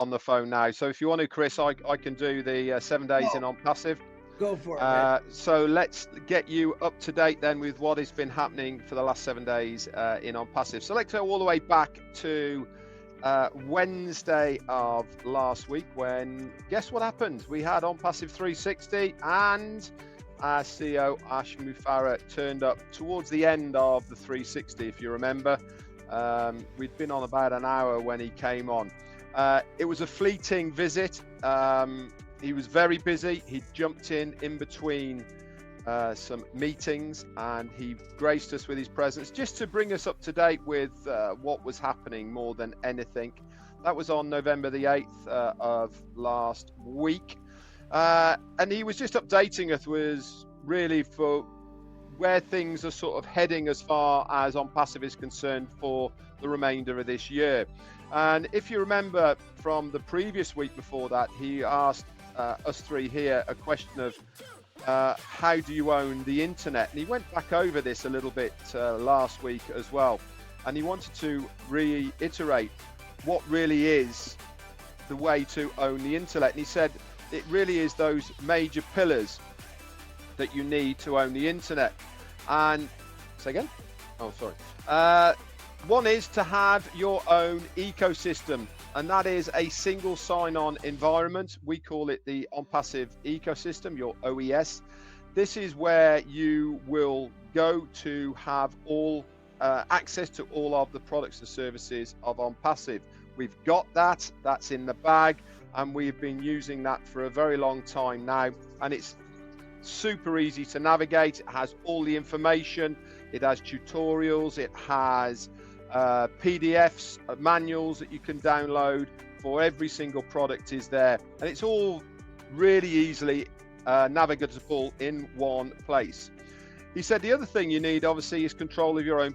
on the phone now. So if you want to, Chris, I can do the 7 days in Oh, on passive. go for it, man. So let's get you up to date then with what has been happening for the last 7 days in on passive. So let's go all the way back to Wednesday of last week, when guess what happened? We had on passive 360, and our CEO Ash Mufareh turned up towards the end of the 360. If you remember, we'd been on about an hour when he came on. It was a fleeting visit. He was very busy. He jumped in between some meetings, and he graced us with his presence just to bring us up to date with what was happening more than anything. That was on November the 8th of last week. And he was just updating us, was really for where things are sort of heading as far as on passive is concerned for the remainder of this year. And if you remember from the previous week before that, he asked us three here a question of how do you own the internet? And he went back over this a little bit last week as well. And he wanted to reiterate what really is the way to own the internet. And he said it really is those major pillars that you need to own the internet. And say again? Oh, sorry. One is to have your own ecosystem, and that is a single sign-on environment. We call it the on-passive ecosystem, your OES. This is where you will go to have all access to all of the products and services of on-passive. We've got that, that's in the bag, and we've been using that for a very long time now, and it's super easy to navigate. It has all the information, it has tutorials, it has PDFs, manuals that you can download for every single product is there, and it's all really easily navigable in one place. He said the other thing you need obviously is control of your own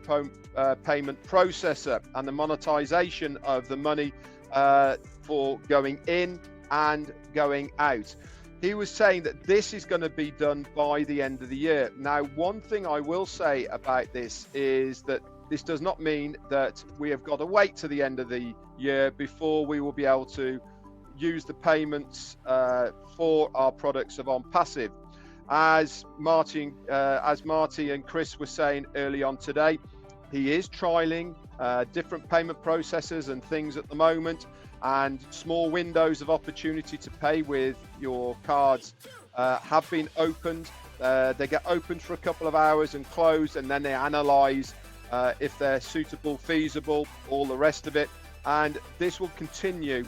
payment processor and the monetization of the money for going in and going out. He was saying that this is going to be done by the end of the year. Now, one thing I will say about this is that this does not mean that we have got to wait to the end of the year before we will be able to use the payments for our products of on passive. As Marty and Chris were saying early on today, he is trialing different payment processors and things at the moment, and small windows of opportunity to pay with your cards have been opened. They get opened for a couple of hours and closed, and then they analyze if they're suitable, feasible, all the rest of it. And this will continue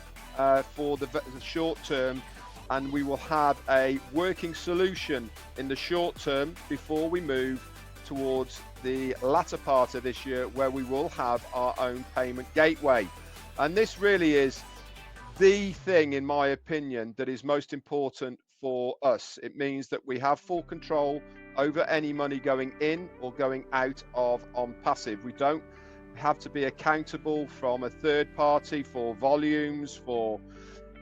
for the short term, and we will have a working solution in the short term before we move towards the latter part of this year, where we will have our own payment gateway. And this really is the thing, in my opinion, that is most important for us. It means that we have full control over any money going in or going out of on passive. We don't have to be accountable from a third party for volumes, for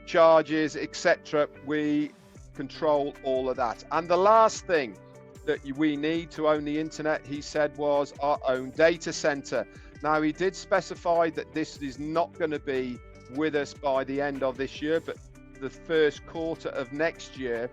charges, etc. We control all of that. And the last thing that we need to own the internet, he said, was our own data center. Now, he did specify that this is not going to be with us by the end of this year, but the first quarter of next year.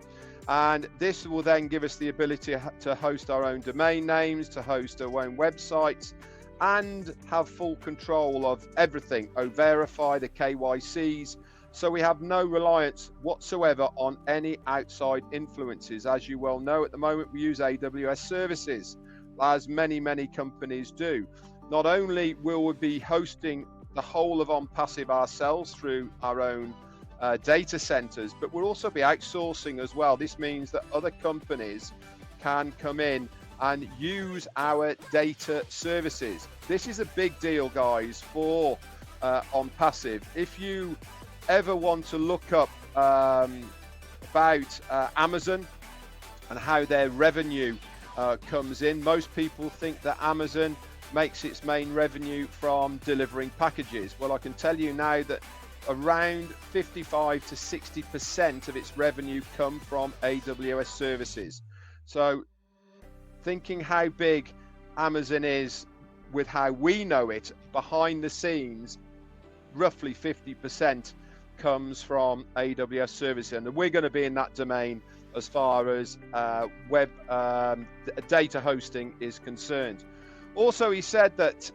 And this will then give us the ability to host our own domain names, to host our own websites, and have full control of everything, verify the KYCs. So we have no reliance whatsoever on any outside influences. As you well know, at the moment we use AWS services, as many companies do. Not only will we be hosting the whole of on passive ourselves through our own data centers, but we'll also be outsourcing as well. This means that other companies can come in and use our data services. This is a big deal, guys, for on passive. If you ever want to look up about Amazon and how their revenue comes in, most people think that Amazon makes its main revenue from delivering packages. Well, I can tell you now that around 55 to 60% of its revenue come from AWS services. So thinking how big Amazon is with how we know it behind the scenes, roughly 50% comes from AWS services, and we're going to be in that domain as far as web data hosting is concerned. Also, he said that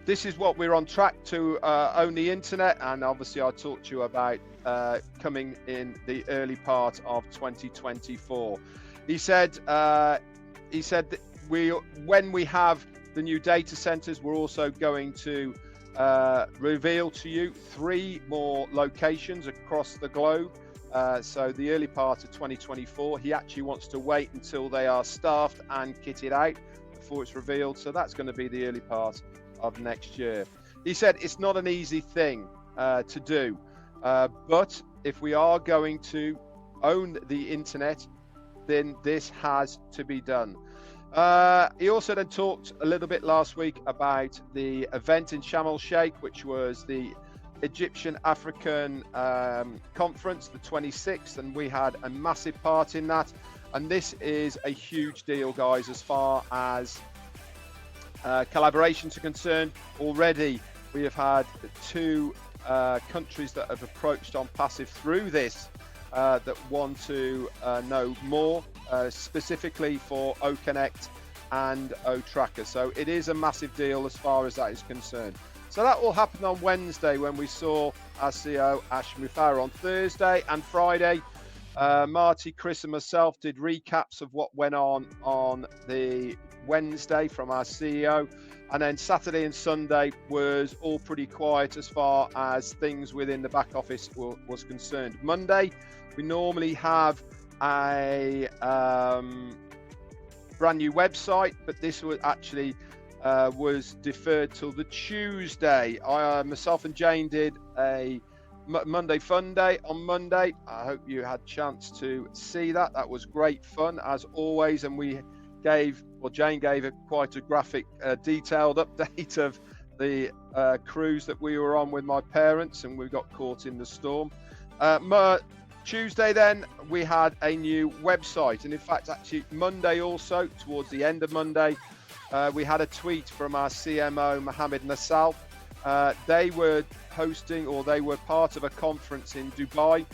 this is what we're on track to own the internet, and obviously I talked to you about coming in the early part of 2024. He said that when we have the new data centers, we're also going to reveal to you 3 more locations across the globe. So the early part of 2024, he actually wants to wait until they are staffed and kitted out before it's revealed. So that's going to be the early part of next year. He said it's not an easy thing to do, but if we are going to own the internet, then this has to be done. He also then talked a little bit last week about the event in Sharm el-Sheikh, which was the Egyptian African conference, the 26th, and we had a massive part in that. And this is a huge deal, guys, as far as collaborations are concerned. Already we have had 2 countries that have approached on Basief through this that want to know more, specifically for OConnect and OTracker. So it is a massive deal as far as that is concerned. So that all happened on Wednesday, when we saw our CEO Ash Mufareh. On Thursday and Friday, Marty, Chris and myself did recaps of what went on the Wednesday from our CEO, and then Saturday and Sunday was all pretty quiet as far as things within the back office was concerned. Monday, we normally have a brand new website, but this was actually was deferred till the Tuesday. Myself and Jane did a Monday Fun Day on Monday. I hope you had a chance to see that. That was great fun as always, and Jane gave quite a graphic, detailed update of the cruise that we were on with my parents, and we got caught in the storm. Tuesday then we had a new website, and in fact actually Monday also, towards the end of Monday, we had a tweet from our CMO Mohammed Nassal. They were hosting, or they were part of a conference in Dubai,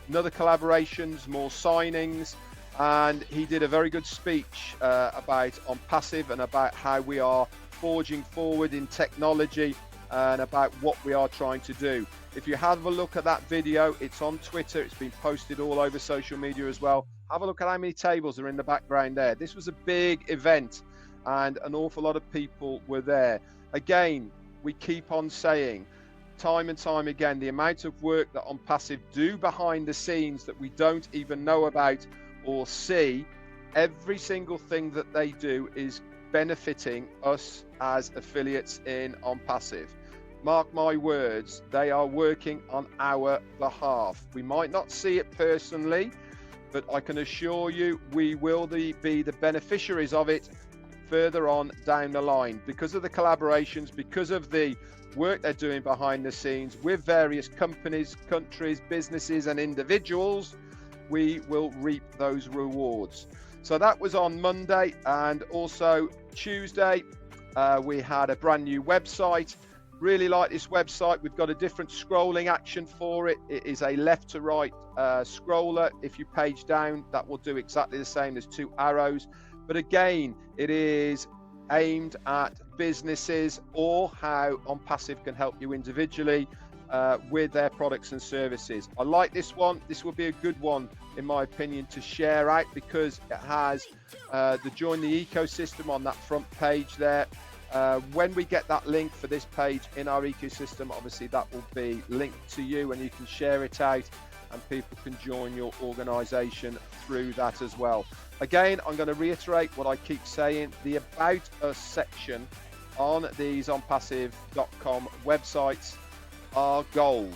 another collaborations, more signings, and he did a very good speech about on Basief and about how we are forging forward in technology and about what we are trying to do. If you have a look at that video, it's on Twitter, it's been posted all over social media as well. Have a look at how many tables are in the background there. This was a big event and an awful lot of people were there. Again, we keep on saying time and time again, the amount of work that on Basief do behind the scenes that we don't even know about or see, every single thing that they do is benefiting us as affiliates in on Basief. Mark my words, they are working on our behalf. We might not see it personally, but I can assure you we will be the beneficiaries of it further on down the line, because of the collaborations, because of the work they're doing behind the scenes with various companies, countries, businesses and individuals. We will reap those rewards. So that was on Monday, and also Tuesday we had a brand new website. Really like this website. We've got a different scrolling action for it. It is a left to right scroller. If you page down, that will do exactly the same. There's 2 arrows, but again, it is aimed at businesses or how on Basief can help you individually with their products and services. I like this one. This will be a good one in my opinion to share out, because it has the join the ecosystem on that front page there. When we get that link for this page in our ecosystem, obviously that will be linked to you and you can share it out and people can join your organization through that as well. Again, I'm going to reiterate what I keep saying. The About Us section on these onbasief.com websites are gold.